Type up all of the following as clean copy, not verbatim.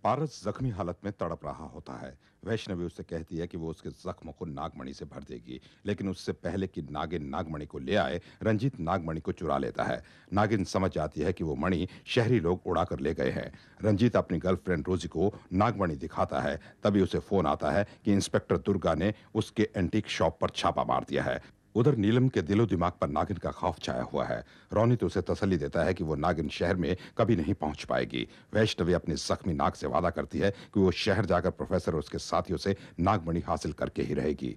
पारस जख्मी हालत में तड़प रहा होता है। वैष्णवी उससे कहती है कि वो उसके जख्मों को नागमणि से भर देगी, लेकिन उससे पहले कि नागिन नागमणि को ले आए, रंजीत नागमणि को चुरा लेता है। नागिन समझ जाती है कि वो मणि शहरी लोग उड़ा कर ले गए हैं। रंजीत अपनी गर्लफ्रेंड रोजी को नागमणि दिखाता है। तभी उसे फोन आता है कि इंस्पेक्टर दुर्गा ने उसके एंटीक शॉप पर छापा मार दिया है। उधर नीलम के दिलो दिमाग पर नागिन का खौफ छाया हुआ है। रोनित उसे तसल्ली देता है कि वो नागिन शहर में कभी नहीं पहुंच पाएगी। वैष्णवी अपनी जख्मी नाक से वादा करती है कि वो शहर जाकर प्रोफेसर और उसके साथियों से नागमणि हासिल करके ही रहेगी।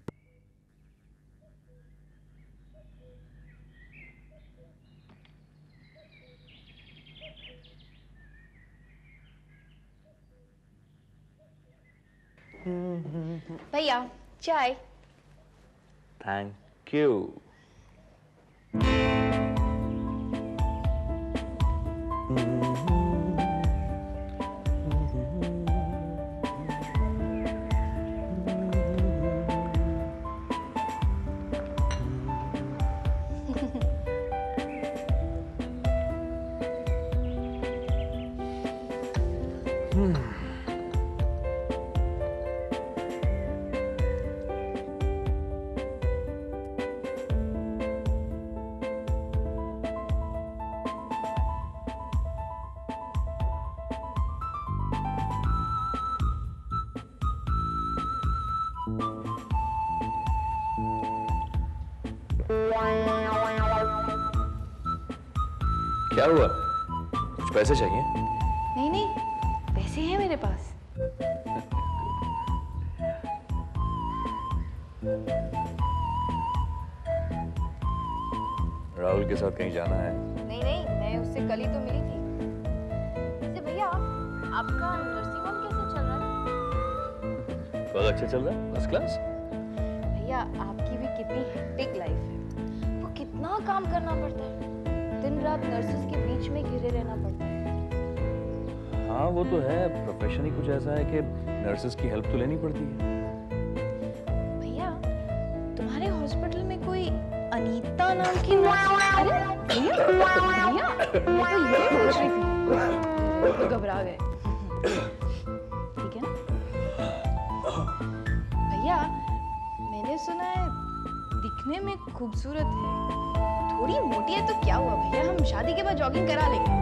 भैया चाय। Thank you. क्या हुआ? कुछ पैसे चाहिए? नहीं नहीं, पैसे हैं मेरे पास। राहुल के साथ कहीं जाना है? नहीं नहीं, मैं उससे कल ही तो मिली थी। वैसे भैया, आपका नर्सिंग होम कैसे चल रहा है? बहुत अच्छा चल रहा है, फर्स्ट क्लास। भैया, आपकी भी कितनी हेक्टिक लाइफ है। वो कितना काम करना पड़ता है, दिन रात नर्सेस के बीच में घिरे रहना पड़ता है। हाँ वो तो है, प्रोफेशन ही कुछ ऐसा है कि नर्सेस की हेल्प तो लेनी पड़ती है। भैया, तुम्हारे हॉस्पिटल में कोई अनीता नाम की नर्स? अरे भैया भैया, मैं तो ये सोच रही थी, तो घबरा गए। ठीक है ना भैया? मैंने सुना है दिखने में खूबसूरत है, थोड़ी मोटी है तो क्या हुआ भैया, हम शादी के बाद जॉगिंग करा लेंगे।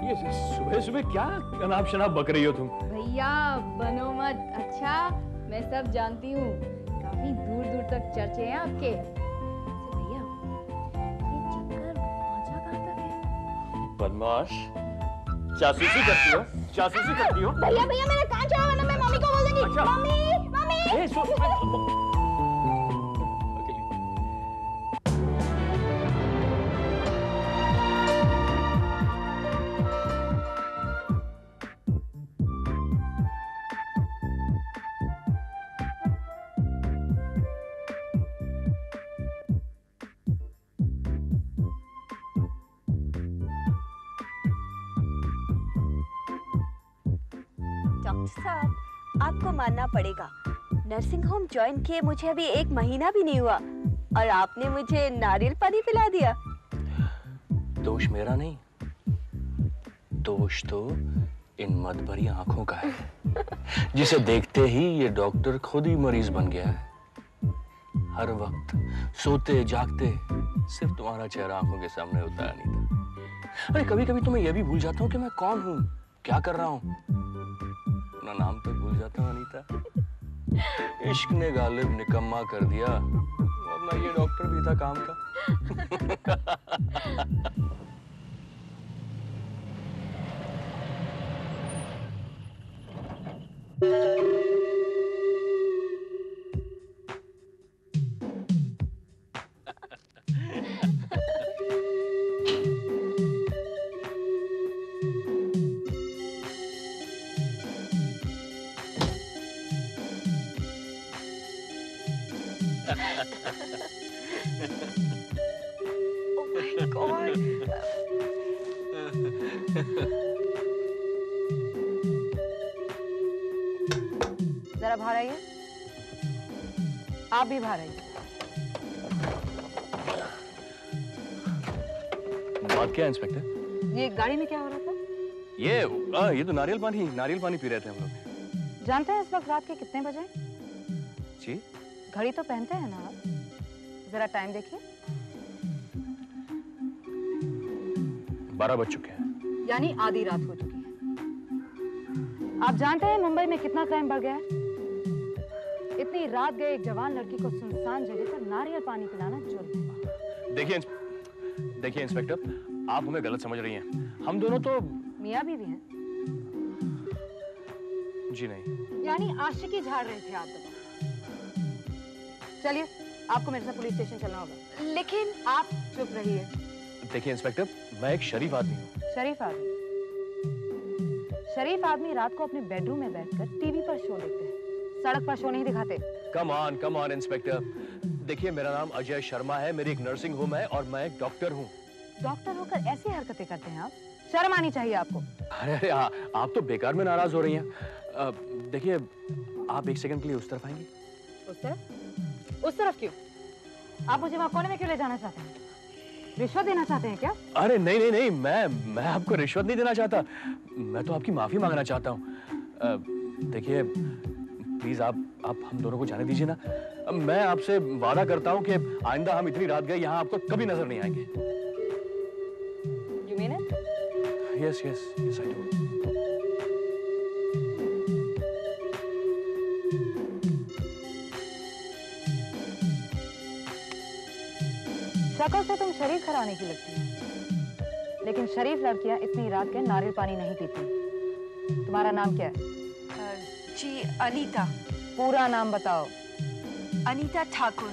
ये सुबह सुबह क्या अनाप शनाप बक रही हो तुम? भैया बनो मत। अच्छा, मैं सब जानती हूँ, काफी दूर दूर तक चर्चे हैं आपके। भैया, ये चक्कर पहुंचा कहाँ तक है? बदमाश, जासूसी करती हो? जासूसी करती हो? भैया भैया, मेरा कान चढ़ा, वरना मैं मम्मी को बोल दूंगी। अच्छा। Mummy mummy. डॉक्टर साहब, आपको मानना पड़ेगा, नर्सिंग होम ज्वाइन किए मुझे अभी 1 महीना भी नहीं हुआ और आपने मुझे नारियल पानी पिला दिया। दोष मेरा नहीं, दोष तो इन मद भरी आंखों का है, जिसे देखते ही ये डॉक्टर खुद ही मरीज बन गया है। हर वक्त सोते जागते सिर्फ तुम्हारा चेहरा आंखों के सामने होता है अनीता। अरे कभी कभी तो मैं ये भी भूल जाता हूँ कि मैं कौन हूँ, क्या कर रहा हूँ। अपना नाम तक भूल जाता हूँ अनीता। इश्क ने गालिब निकम्मा कर दिया, वरना ये डॉक्टर भी था काम का। Oh my God! जरा बाहर आइए, आप भी बाहर आइए। बात क्या है इंस्पेक्टर? ये गाड़ी में क्या हो रहा था? ये तो नारियल पानी पी रहे थे हम लोग। जानते हैं इस वक्त रात के कितने बजे? जी? घड़ी तो पहनते हैं ना आप? जरा टाइम देखिए। 12 बज चुके हैं। यानी आधी रात हो चुकी है। आप जानते हैं मुंबई में कितना क्राइम बढ़ गया है? इतनी रात गए एक जवान लड़की को सुनसान जगह पर नारियल पानी पिलाना जुर्म है। देखिए इंस्पेक्टर, आप हमें गलत समझ रही हैं। हम दोनों तो मियाँ बीवी हैं। जी नहीं। यानी आशिकी झाड़ रहे थे आप दोनों। चलिए, आपको मेरे साथ पुलिस स्टेशन चलना होगा। लेकिन आप चुप रहिए। देखिए इंस्पेक्टर, मैं एक शरीफ आदमी हूँ। शरीफ आदमी? शरीफ आदमी रात को अपने बेडरूम में बैठकर टीवी पर शो देखते हैं, सड़क पर शो नहीं दिखाते। Come on inspector. देखिए, मेरा नाम अजय शर्मा है, मेरी एक नर्सिंग होम है और मैं एक डॉक्टर हूँ। डॉक्टर होकर ऐसी हरकतें करते हैं आप? शर्म आनी चाहिए आपको। अरे आप तो बेकार में नाराज हो रही हैं। देखिए, आप एक सेकंड के लिए उस तरफ आएंगी? उस तरफ? उस तरफ क्यों? आप मुझे वहाँ कोने में क्यों ले जाना चाहते हैं? रिश्वत देना चाहते हैं क्या? अरे नहीं, मैं आपको रिश्वत नहीं देना चाहता। मैं तो आपकी माफी मांगना चाहता हूँ। देखिए प्लीज आप हम दोनों को जाने दीजिए ना। मैं आपसे वादा करता हूँ कि आइंदा हम इतनी रात गए यहाँ आपको कभी नजर नहीं आएंगे। You mean it? Yes, I do. शक्ल से तुम शरीफ घराने की लगती है, लेकिन शरीफ लड़कियां इतनी रात के नारियल पानी नहीं पीती। तुम्हारा नाम क्या है? जी अनीता। पूरा नाम बताओ। अनीता ठाकुर।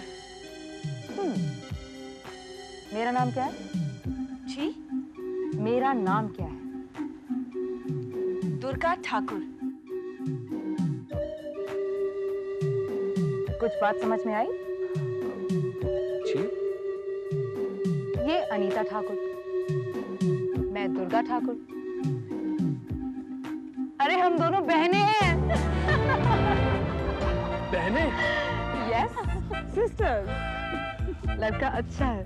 मेरा नाम क्या है? जी मेरा नाम क्या है? दुर्गा ठाकुर। कुछ बात समझ में आई? जी? ये अनीता ठाकुर, मैं दुर्गा ठाकुर। अरे हम दोनों बहनें हैं। बहने? Yes, sisters. लड़का अच्छा है।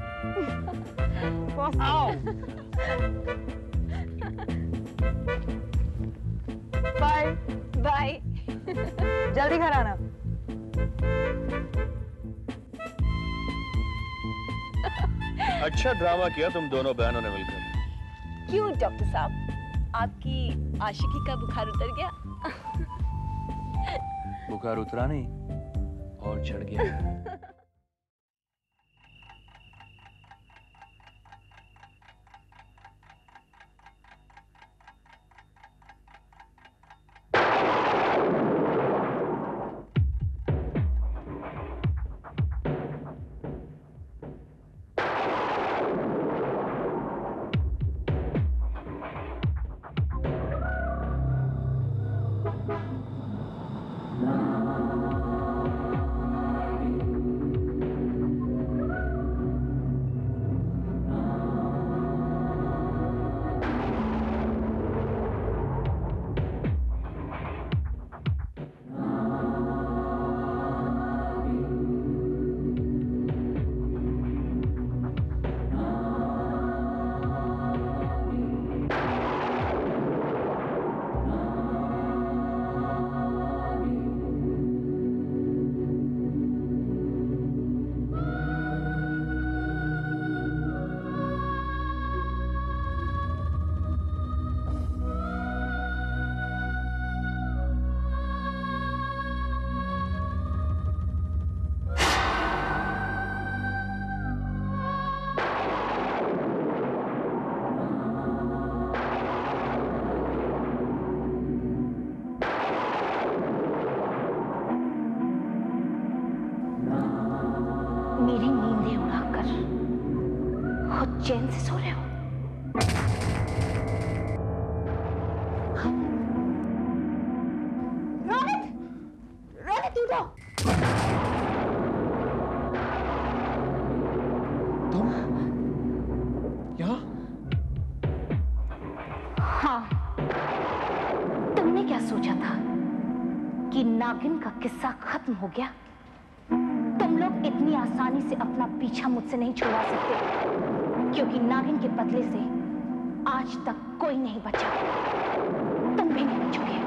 आओ। बाय। बाय। जल्दी घर आना। अच्छा ड्रामा किया तुम दोनों बहनों ने मिलकर। क्यों डॉक्टर साहब, आपकी आशिकी का बुखार उतर गया? बुखार उतरा नहीं और चढ़ गया। मेरी नींदें उड़ाकर खुद चैन से सो रहे हो। रोनित उठो। तुम यहाँ? हाँ, तुमने क्या सोचा था कि नागिन का किस्सा खत्म हो गया? तुम लोग इतनी आसानी से अपना पीछा मुझसे नहीं छुड़ा सकते। क्योंकि नागिन के बदले से आज तक कोई नहीं बचा। तुम भी नहीं बचोगे।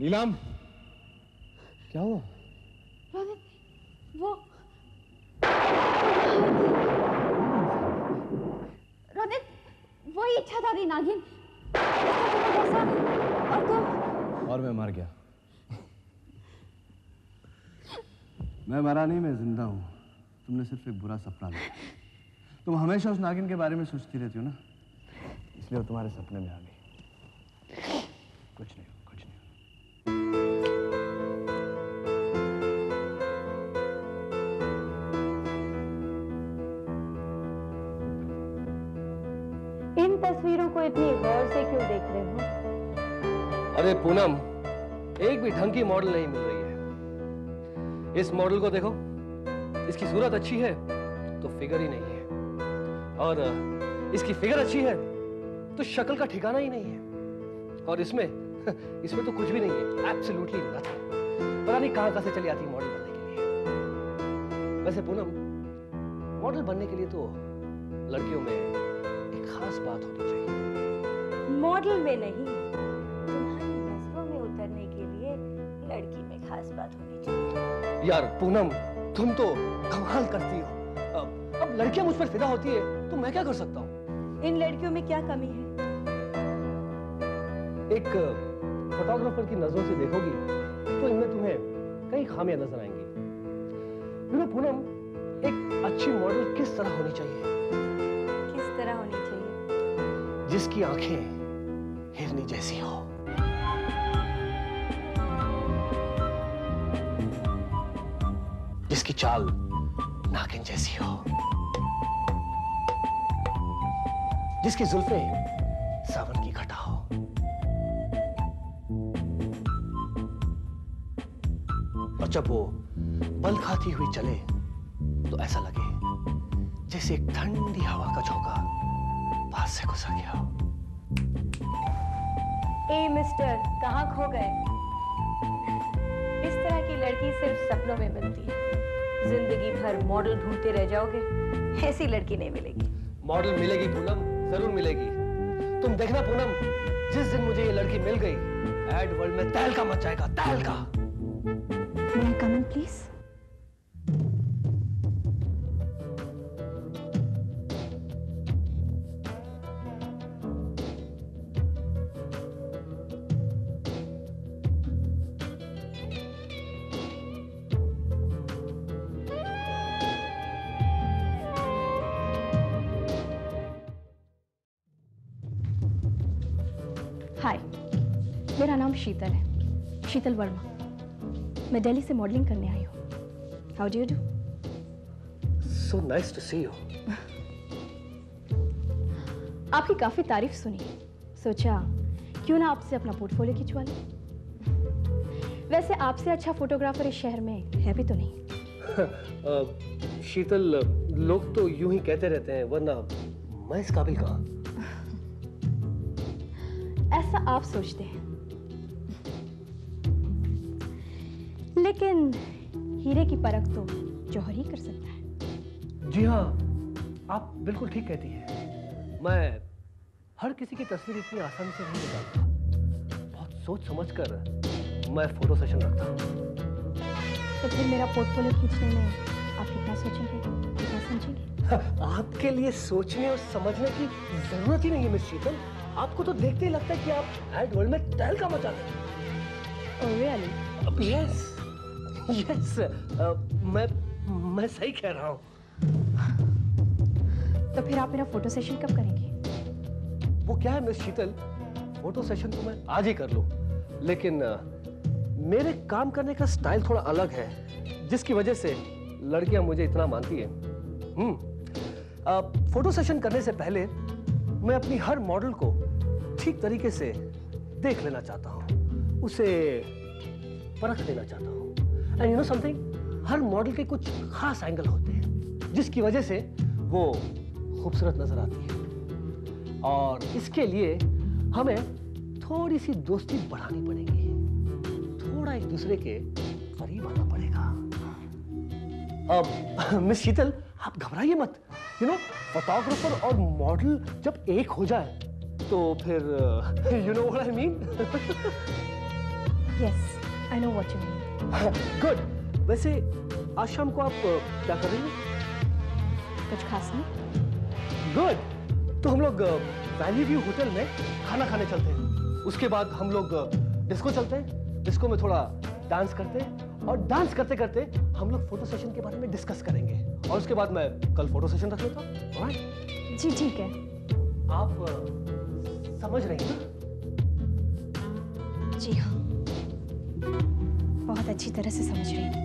नीलम, क्या हुआ? वही इच्छाधारी नागिन। और मैं मर गया। मैं मरा नहीं, मैं जिंदा हूं। तुमने सिर्फ एक बुरा सपना लिया। तुम हमेशा उस नागिन के बारे में सोचती रहती हो ना, इसलिए वो तुम्हारे सपने में आ गई। कुछ नहीं, कुछ नहीं। इन तस्वीरों को इतनी गौर से क्यों देख रहे हो? अरे पूनम, एक भी ढंग की मॉडल नहीं मिल रही है। इस मॉडल को देखो, इसकी सूरत अच्छी है तो फिगर ही नहीं है, और इसकी फिगर अच्छी है तो शक्ल का ठिकाना ही नहीं है, और इसमें तो कुछ भी नहीं है, एब्सोल्युटली नथिंग। पता नहीं कहां से चली आती है मॉडल बनने के लिए। वैसे पूनम, मॉडल बनने के लिए तो लड़कियों में एक खास बात होनी चाहिए। मॉडल में नहीं, तुम्हारी नजरों में उतरने के लिए लड़की में खास बात होनी चाहिए। यार पूनम, तुम तो कमाल करती हो। अब लड़कियां मुझ पर फिदा होती है तो मैं क्या कर सकता हूँ? इन लड़कियों में क्या कमी है? एक फोटोग्राफर की नजरों से देखोगी तो इनमें तुम्हें कई खामियां नजर आएंगी। पूनम, एक अच्छी मॉडल किस तरह होनी चाहिए? किस तरह होनी चाहिए? जिसकी आंखें हिरनी जैसी हो, जिसकी चाल नागिन जैसी हो, जिसकी जुल्फें सावन की घटा हो, और जब वो बल खाती हुई चले तो ऐसा लगे जैसे एक ठंडी हवा का झोंका पास से गुजर गया हो। ए मिस्टर, कहाँ खो गए? इस तरह की लड़की सिर्फ सपनों में मिलती है। जिंदगी भर मॉडल ढूंढते रह जाओगे, ऐसी लड़की नहीं मिलेगी। मॉडल मिलेगी पूनम, जरूर मिलेगी। तुम देखना पूनम, जिस दिन मुझे ये लड़की मिल गई, एड वर्ल्ड में तहलका मच जाएगा, तहलका। May I come in, please? हाय, मेरा नाम शीतल है, शीतल वर्मा। मैं दिल्ली से मॉडलिंग करने आई हूँ। How do you do? So nice to see you. आपकी काफी तारीफ सुनी, सोचा क्यों ना आपसे अपना पोर्टफोलियो खिंचवा लें। वैसे आपसे अच्छा फोटोग्राफर इस शहर में है भी तो नहीं। शीतल, लोग तो यूं ही कहते रहते हैं, वरना मैं इस काबिल कहां? ऐसा आप सोचते हैं, लेकिन हीरे की परख तो जौहर ही कर सकता है। जी हाँ, आप बिल्कुल ठीक कहती हैं। मैं हर किसी की तस्वीर इतनी आसानी से नहीं निकालता। बहुत सोच समझकर मैं फोटो सेशन रखता हूँ। तो फिर मेरा पोर्टफोलियो खींचने में आप कितना सोचेंगे, कितना समझेंगे? आपके लिए सोचने और समझने की जरूरत ही नहीं है मिस शीतल। आपको तो देखते ही लगता है कि आप एड वर्ल्ड में तहलका मचा रहे हैं। Oh really? यस, यस, मैं सही कह रहा हूँ। तो फिर आप मेरा फोटो सेशन कब करेंगे? वो क्या है मिस शीतल, फोटो सेशन तो मैं आज ही कर लूं, लेकिन मेरे काम करने का स्टाइल थोड़ा अलग है, जिसकी वजह से लड़कियां मुझे इतना मानती हैं। फोटो सेशन करने से पहले मैं अपनी हर मॉडल को ठीक तरीके से देख लेना चाहता हूं, उसे परख लेना चाहता हूं। And you know something, her model के कुछ खास एंगल होते हैं जिसकी वजह से वो खूबसूरत नजर आती है, और इसके लिए हमें थोड़ी सी दोस्ती बढ़ानी पड़ेगी, थोड़ा एक दूसरे के करीब आना पड़ेगा। अब मिस शीतल, आप घबराइए मत। यू नो, फोटोग्राफर और मॉडल जब एक हो जाए तो फिर you know what I mean. Yes, I know what you mean. Good. वैसे आज शाम को आप क्या कर रही हैं? कुछ खास नहीं। गुड। तो हम लोग वैली व्यू होटल में खाना खाने चलते हैं, उसके बाद हम लोग डिस्को चलते हैं, डिस्को में थोड़ा डांस करते हैं, और डांस करते करते हम लोग फोटो सेशन के बारे में डिस्कस करेंगे, और उसके बाद मैं कल फोटो सेशन रख लेता हूँ। ऑलराइट? जी ठीक है। आप समझ रही हैं ना? जी हाँ, बहुत अच्छी तरह से समझ रही हूँ।